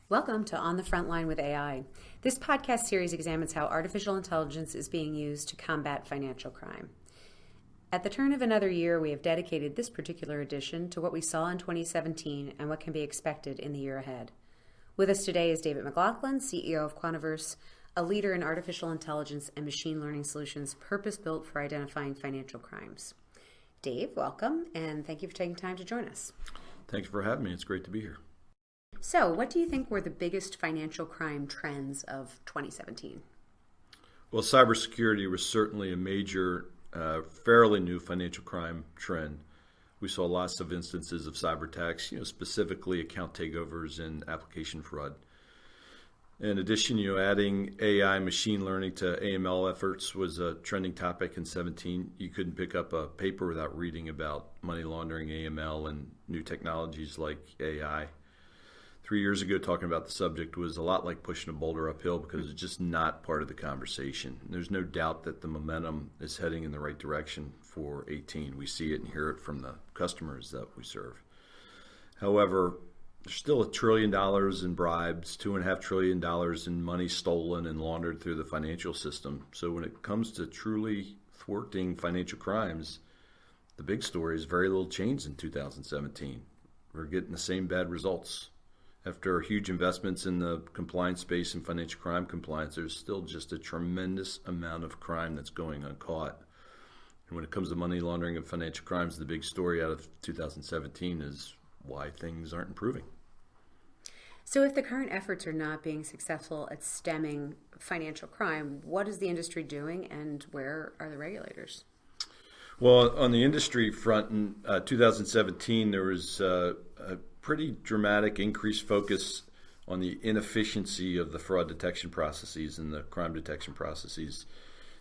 Welcome to On the Front Line with AI. This podcast series examines how artificial intelligence is being used to combat financial crime. At the turn of another year, we have dedicated this particular edition to what we saw in 2017 and what can be expected in the year ahead. With us today is David McLaughlin, CEO of QuantaVerse, a leader in artificial intelligence and machine learning solutions purpose-built for identifying financial crimes. Dave, welcome, and thank you for taking time to join us. Thanks for having me. It's great to be here. So, what do you think were the biggest financial crime trends of 2017? Well, cybersecurity was certainly a major, fairly new financial crime trend. We saw lots of instances of cyber attacks, specifically account takeovers and application fraud. In addition, adding AI machine learning to AML efforts was a trending topic in 17. You couldn't pick up a paper without reading about money laundering, AML, and new technologies like AI. 3 years ago, talking about the subject was a lot like pushing a boulder uphill because it's just not part of the conversation. There's no doubt that the momentum is heading in the right direction for 18. We see it and hear it from the customers that we serve. However, there's still $1 trillion in bribes, $2.5 trillion in money stolen and laundered through the financial system. So when it comes to truly thwarting financial crimes, the big story is very little change in 2017. We're getting the same bad results. After huge investments in the compliance space and financial crime compliance, there's still just a tremendous amount of crime that's going uncaught. And when it comes to money laundering and financial crimes, the big story out of 2017 is why things aren't improving. So if the current efforts are not being successful at stemming financial crime, what is the industry doing and where are the regulators? Well, on the industry front in 2017, there was a pretty dramatic increased focus on the inefficiency of the fraud detection processes and the crime detection processes.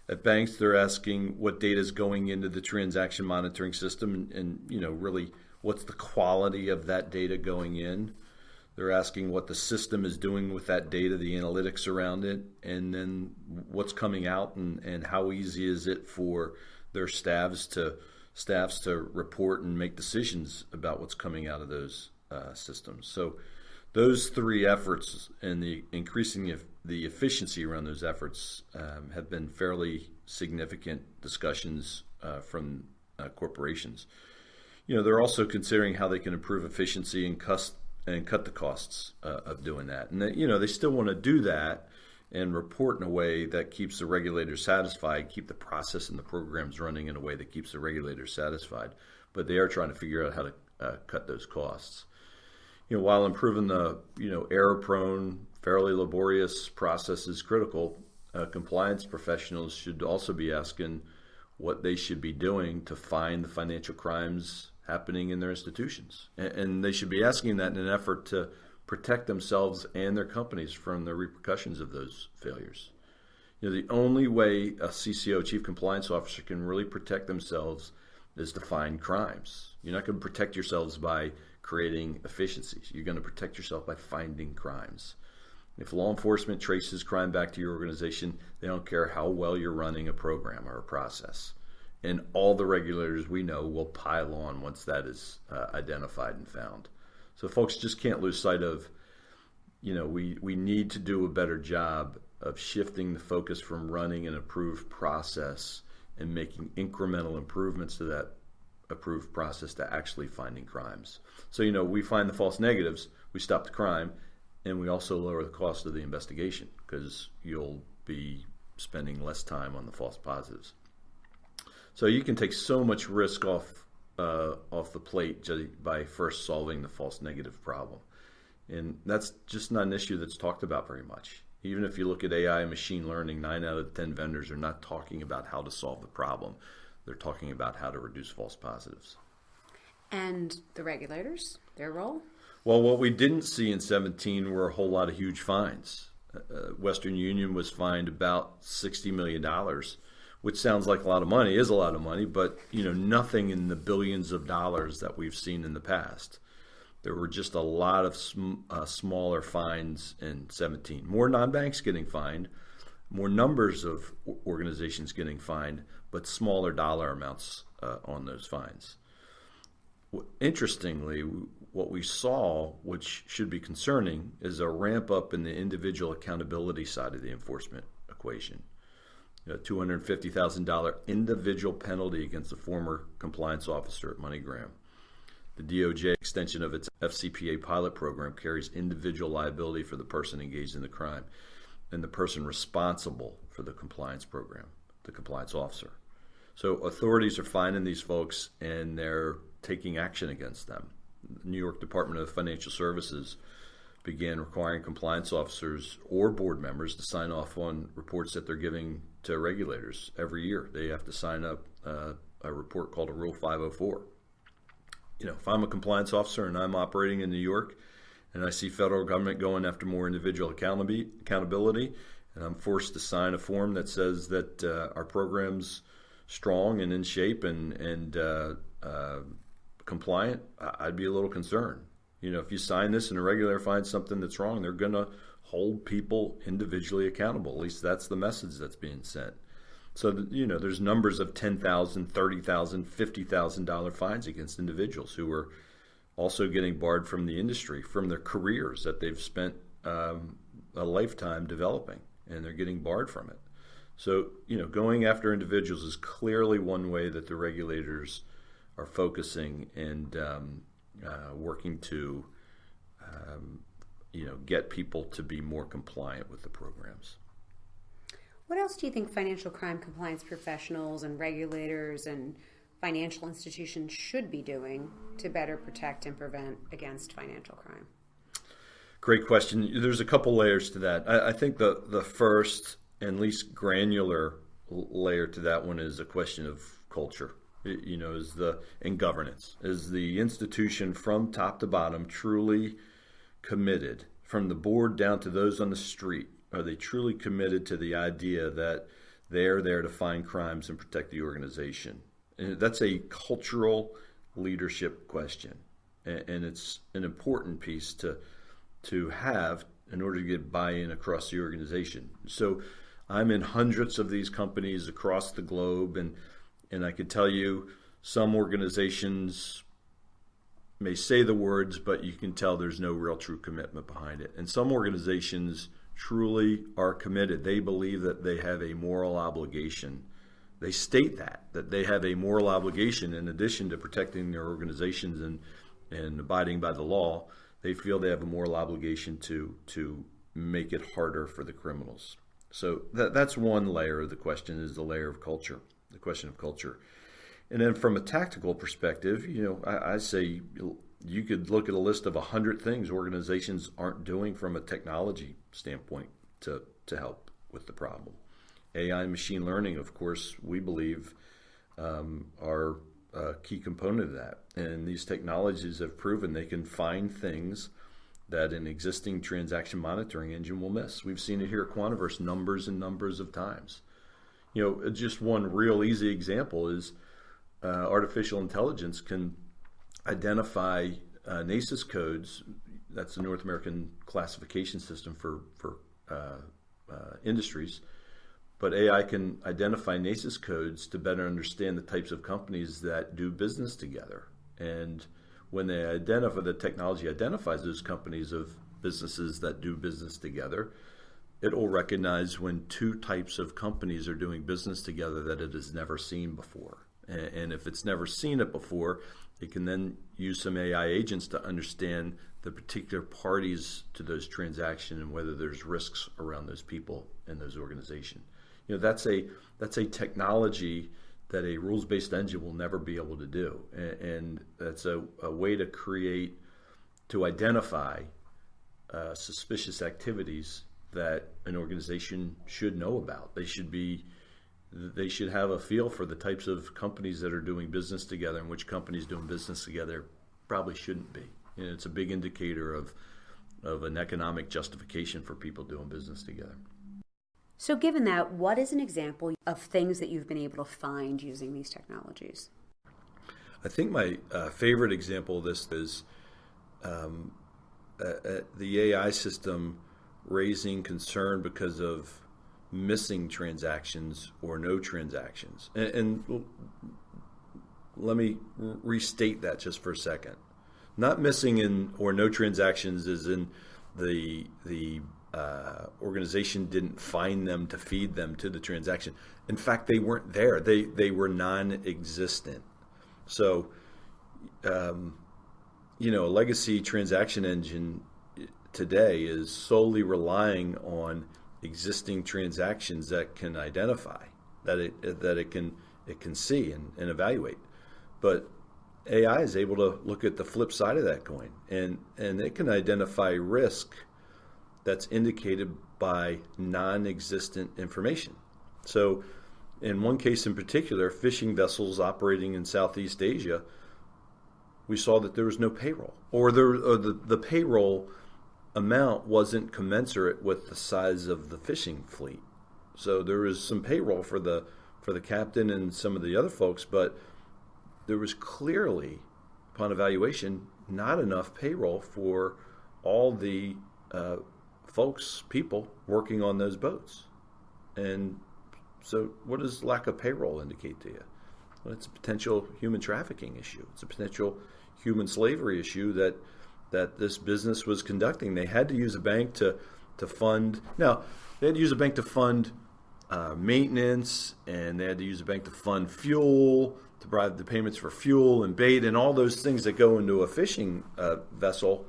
At banks, they're asking what data is going into the transaction monitoring system and really what's the quality of that data going in. They're asking what the system is doing with that data, the analytics around it, and then what's coming out and how easy is it for their staffs to report and make decisions about what's coming out of those systems. So those three efforts and the increasing the efficiency around those efforts have been fairly significant discussions from corporations. They're also considering how they can improve efficiency and cut the costs of doing that. And they still want to do that and report in a way that keeps the regulators satisfied, keep the process and the programs running in a way that keeps the regulators satisfied. But they are trying to figure out how to cut those costs. While improving the error-prone, fairly laborious process is critical, compliance professionals should also be asking what they should be doing to find the financial crimes happening in their institutions. And they should be asking that in an effort to protect themselves and their companies from the repercussions of those failures. The only way a CCO, Chief Compliance Officer, can really protect themselves is to find crimes. You're not going to protect yourselves by creating efficiencies. You're going to protect yourself by finding crimes. If law enforcement traces crime back to your organization, they don't care how well you're running a program or a process. And all the regulators we know will pile on once that is identified and found. So folks just can't lose sight of, we need to do a better job of shifting the focus from running an approved process and making incremental improvements to that approved process to actually finding crimes. So, we find the false negatives, we stop the crime, and we also lower the cost of the investigation because you'll be spending less time on the false positives. So you can take so much risk off the plate just by first solving the false negative problem. And that's just not an issue that's talked about very much. Even if you look at AI and machine learning, 9 out of 10 vendors are not talking about how to solve the problem. They're talking about how to reduce false positives. And the regulators, their role? Well, what we didn't see in 17 were a whole lot of huge fines. Western Union was fined about $60 million, which sounds like a lot of money, is a lot of money, but nothing in the billions of dollars that we've seen in the past. There were just a lot of smaller fines in 17. More non-banks getting fined, more numbers of organizations getting fined, but smaller dollar amounts on those fines. Interestingly, what we saw, which should be concerning, is a ramp up in the individual accountability side of the enforcement equation. A $250,000 individual penalty against a former compliance officer at MoneyGram. The DOJ extension of its FCPA pilot program carries individual liability for the person engaged in the crime and the person responsible for the compliance program, the compliance officer. So authorities are finding these folks and they're taking action against them. The New York Department of Financial Services began requiring compliance officers or board members to sign off on reports that they're giving to regulators every year. They have to sign up a report called a Rule 504. If I'm a compliance officer and I'm operating in New York and I see federal government going after more individual accountability, and I'm forced to sign a form that says that our program's strong and in shape and compliant, I'd be a little concerned. If you sign this and a regulator finds something that's wrong, they're going to hold people individually accountable. At least that's the message that's being sent. So, there's numbers of $10,000, $30,000, $50,000 fines against individuals who are also getting barred from the industry, from their careers that they've spent a lifetime developing, and they're getting barred from it. So, going after individuals is clearly one way that the regulators are focusing and working to, get people to be more compliant with the programs. What else do you think financial crime compliance professionals and regulators and financial institutions should be doing to better protect and prevent against financial crime? Great question. There's a couple layers to that. I think the first and least granular layer to that one is a question of culture. And governance. Is the institution from top to bottom truly committed, from the board down to those on the street? Are they truly committed to the idea that they're there to find crimes and protect the organization? And that's a cultural leadership question. And it's an important piece to have in order to get buy-in across the organization. So I'm in hundreds of these companies across the globe, and I could tell you some organizations may say the words, but you can tell there's no real true commitment behind it. And some organizations truly are committed. They believe that they have a moral obligation. They state that they have a moral obligation in addition to protecting their organizations and abiding by the law. They feel they have a moral obligation to make it harder for the criminals. So that's one layer of the question, is the layer of culture, the question of culture. And then from a tactical perspective, I say you could look at a list of 100 things organizations aren't doing from a technology standpoint to help with the problem. AI and machine learning, of course, we believe are a key component of that. And these technologies have proven they can find things that an existing transaction monitoring engine will miss. We've seen it here at QuantaVerse numbers and numbers of times. Just one real easy example is artificial intelligence can identify NACIS codes. That's the North American classification system for industries. But AI can identify NACIS codes to better understand the types of companies that do business together. And when the technology identifies those companies of businesses that do business together, it will recognize when two types of companies are doing business together that it has never seen before. And if it's never seen it before, it can then use some AI agents to understand the particular parties to those transactions and whether there's risks around those people and those organizations. That's a technology that a rules-based engine will never be able to do. And that's a way to identify suspicious activities that an organization should know about. They should have a feel for the types of companies that are doing business together, and which companies doing business together probably shouldn't be. It's a big indicator of an economic justification for people doing business together. So given that, what is an example of things that you've been able to find using these technologies? I think my favorite example of this is the AI system raising concern because of missing transactions or no transactions. And let me restate that just for a second. Not missing in or no transactions is in the organization didn't find them to feed them to the transaction. In fact, they weren't there. They were non-existent. So, a legacy transaction engine today is solely relying on existing transactions that can identify, that it can see and evaluate. But AI is able to look at the flip side of that coin, and it can identify risk that's indicated by non-existent information. So in one case in particular, fishing vessels operating in Southeast Asia, we saw that there was no payroll, or the payroll amount wasn't commensurate with the size of the fishing fleet. So there was some payroll for the captain and some of the other folks, but there was clearly, upon evaluation, not enough payroll for all the people working on those boats. And so what does lack of payroll indicate to you? Well, it's a potential human trafficking issue. It's a potential human slavery issue that this business was conducting. They had to use a bank to fund. Now, they had to use a bank to fund maintenance, and they had to use a bank to fund fuel, to provide the payments for fuel and bait, and all those things that go into a fishing vessel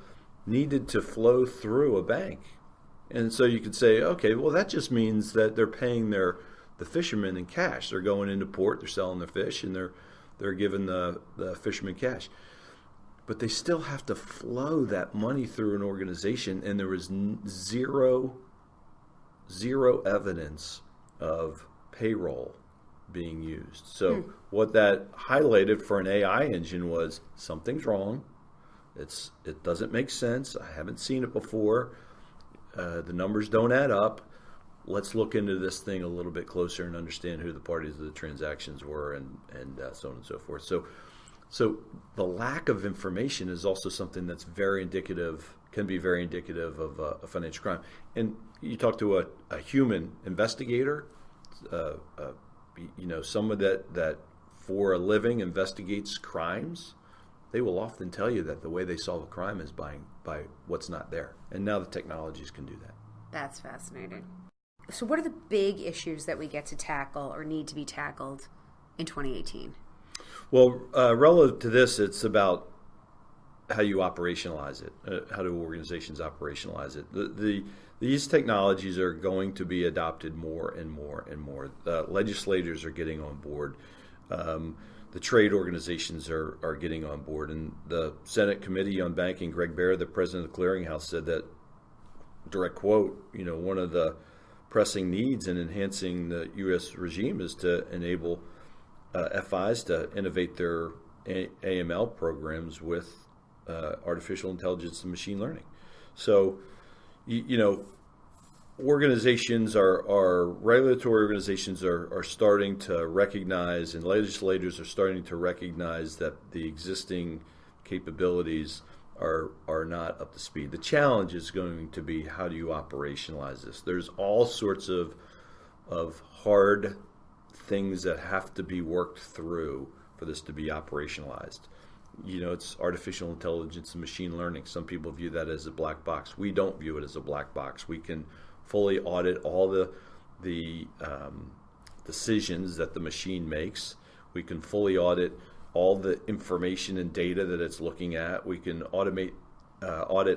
needed to flow through a bank. And so you could say, okay, well, that just means that they're paying the fishermen in cash. They're going into port, they're selling their fish, and they're giving the fishermen cash. But they still have to flow that money through an organization, and there was zero evidence of payroll being used. So what that highlighted for an AI engine was something's wrong. It doesn't make sense. I haven't seen it before. The numbers don't add up. Let's look into this thing a little bit closer and understand who the parties of the transactions were, and so on and so forth. So the lack of information is also something that's can be very indicative of a financial crime. And you talk to a human investigator, someone that for a living investigates crimes, they will often tell you that the way they solve a crime is by what's not there. And now the technologies can do that. That's fascinating. So what are the big issues that we get to tackle or need to be tackled in 2018? Well, relative to this, it's about how you operationalize it. How do organizations operationalize it? These technologies are going to be adopted more and more and more. Legislators are getting on board. The trade organizations are getting on board. And the Senate Committee on Banking, Greg Baer, the president of the Clearinghouse, said that, direct quote, one of the pressing needs in enhancing the U.S. regime is to enable FIs to innovate their AML programs with artificial intelligence and machine learning. So, organizations regulatory organizations are starting to recognize, and legislators are starting to recognize that the existing capabilities are not up to speed. The challenge is going to be, how do you operationalize this? There's all sorts of hard things that have to be worked through for this to be operationalized. It's artificial intelligence and machine learning. Some people view that as a black box. We don't view it as a black box. We can fully audit all the decisions that the machine makes. We can fully audit all the information and data that it's looking at. We can audit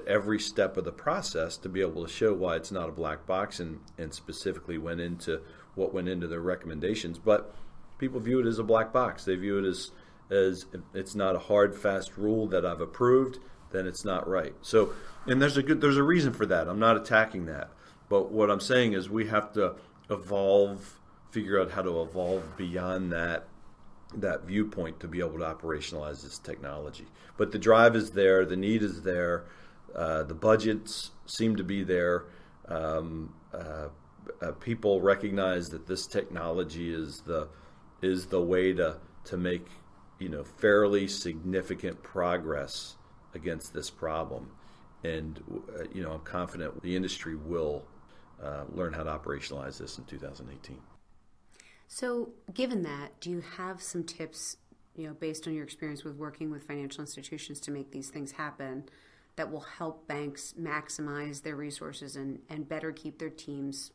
every step of the process to be able to show why it's not a black box, and specifically what went into the recommendations. But people view it as a black box. They view it as it's not a hard, fast rule that I've approved, then it's not right. So, and there's a reason for that. I'm not attacking that. But what I'm saying is we have to figure out how to evolve beyond that viewpoint to be able to operationalize this technology. But the drive is there, the need is there, the budgets seem to be there. People recognize that this technology is the way to make fairly significant progress against this problem. And I'm confident the industry will learn how to operationalize this in 2018. So given that, do you have some tips based on your experience with working with financial institutions to make these things happen, that will help banks maximize their resources and better keep their teams,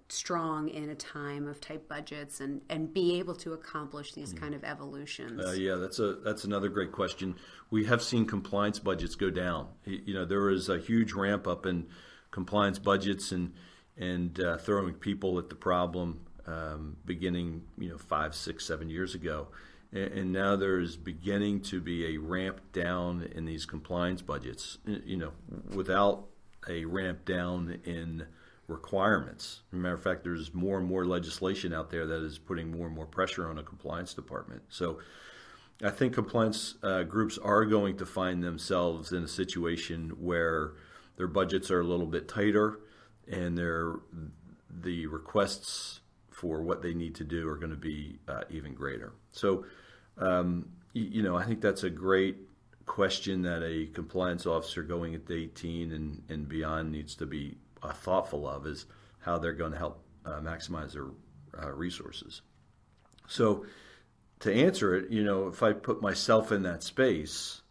strong in a time of tight budgets and be able to accomplish these kind of evolutions? That's another great question. We have seen compliance budgets go down. There is a huge ramp up in compliance budgets and throwing people at the problem beginning 5, 6, 7 years ago. And now there's beginning to be a ramp down in these compliance budgets, without a ramp down in requirements. As a matter of fact, there's more and more legislation out there that is putting more and more pressure on a compliance department. So I think compliance groups are going to find themselves in a situation where their budgets are a little bit tighter and the requests for what they need to do are going to be even greater. So, I think that's a great question that a compliance officer going into 18 and beyond needs to be thoughtful of, is how they're going to help maximize their resources. So to answer it, if I put myself in that space,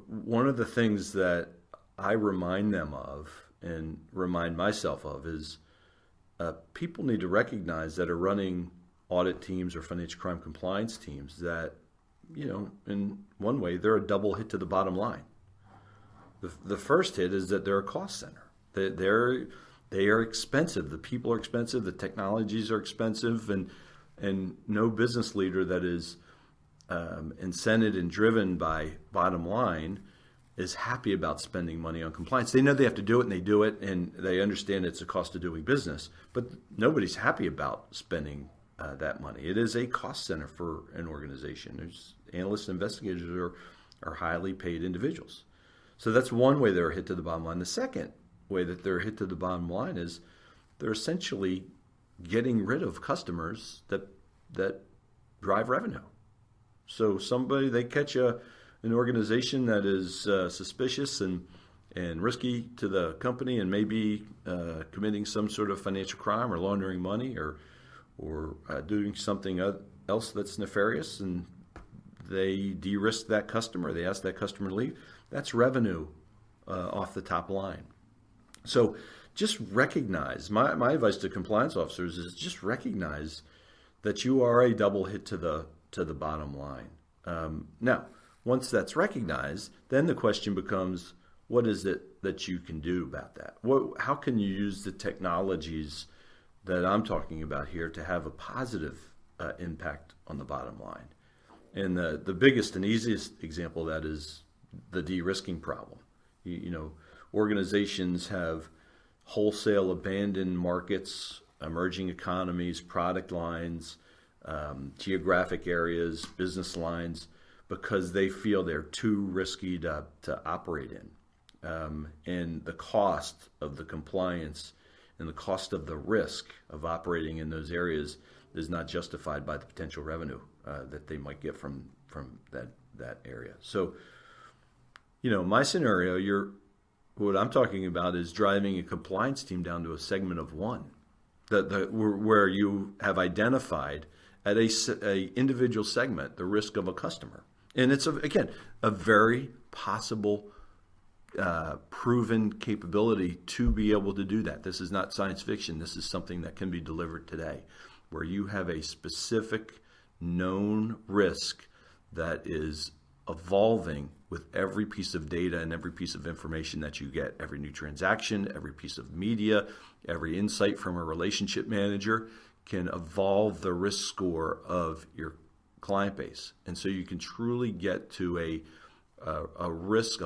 one of the things that I remind them of and remind myself of is people need to recognize that are running audit teams or financial crime compliance teams that, in one way, they're a double hit to the bottom line. The first hit is that they're a cost center. They are expensive. The people are expensive. The technologies are expensive, and no business leader that is incented and driven by bottom line is happy about spending money on compliance. They know they have to do it, and they do it, and they understand it's a cost of doing business. But nobody's happy about spending that money. It is a cost center for an organization. There's analysts and investigators are highly paid individuals. So that's one way they're hit to the bottom line. The second way that they're hit to the bottom line is they're essentially getting rid of customers that drive revenue. So they catch an organization that is suspicious and risky to the company and maybe committing some sort of financial crime or laundering money or doing something else that's nefarious, and they de-risk that customer. They ask that customer to leave. That's revenue off the top line. So just recognize, my advice to compliance officers is just recognize that you are a double hit to the bottom line. Now, once that's recognized, then the question becomes, what is it that you can do about that? How can you use the technologies that I'm talking about here to have a positive impact on the bottom line? And the biggest and easiest example of that is the de-risking problem. Organizations have wholesale abandoned markets, emerging economies, product lines, geographic areas, business lines, because they feel they're too risky to operate in. And the cost of the compliance and the cost of the risk of operating in those areas is not justified by the potential revenue that they might get from that area. So, my scenario, what I'm talking about is driving a compliance team down to a segment of one, where you have identified at a individual segment the risk of a customer. And it's, again, a very possible proven capability to be able to do that. This is not science fiction. This is something that can be delivered today, where you have a specific known risk that is evolving with every piece of data and every piece of information that you get, every new transaction, every piece of media, every insight from a relationship manager can evolve the risk score of your client base. And so you can truly get to a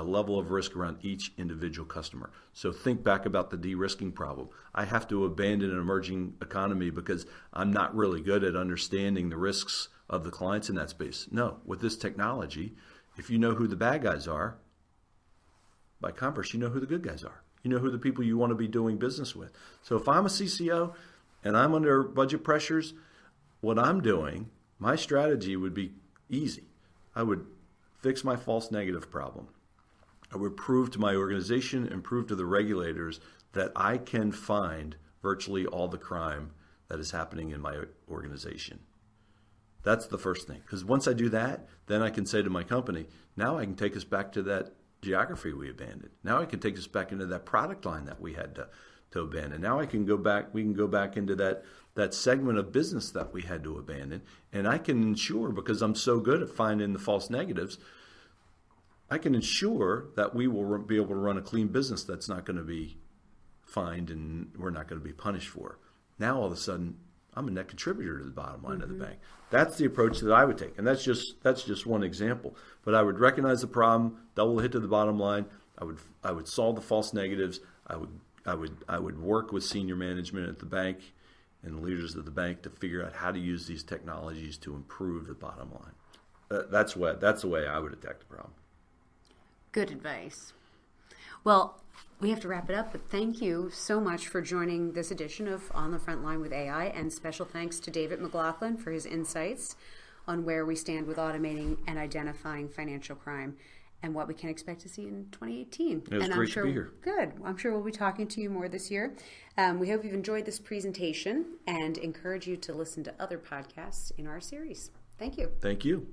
level of risk around each individual customer. So think back about the de-risking problem. I have to abandon an emerging economy because I'm not really good at understanding the risks of the clients in that space. No, with this technology, if you know who the bad guys are, by converse, you know who the good guys are. You know who the people you want to be doing business with. So if I'm a CCO and I'm under budget pressures, what I'm doing, my strategy would be easy. I would fix my false negative problem. I would prove to my organization and prove to the regulators that I can find virtually all the crime that is happening in my organization. That's the first thing. Because once I do that, then I can say to my company, now I can take us back to that geography we abandoned. Now I can take us back into that product line that we had to abandon. Now we can go back into that segment of business that we had to abandon. And I can ensure, because I'm so good at finding the false negatives, I can ensure that we will be able to run a clean business that's not going to be fined and we're not going to be punished for. Now all of a sudden, I'm a net contributor to the bottom line of the bank. That's the approach that I would take, and that's just one example. But I would recognize the problem, double hit to the bottom line. I would solve the false negatives. I would work with senior management at the bank and the leaders of the bank to figure out how to use these technologies to improve the bottom line. That's the way I would attack the problem. Good advice. Well, we have to wrap it up, but thank you so much for joining this edition of On the Front Line with AI, and special thanks to David McLaughlin for his insights on where we stand with automating and identifying financial crime and what we can expect to see in 2018. It was great to be here. Good. I'm sure we'll be talking to you more this year. We hope you've enjoyed this presentation and encourage you to listen to other podcasts in our series. Thank you. Thank you.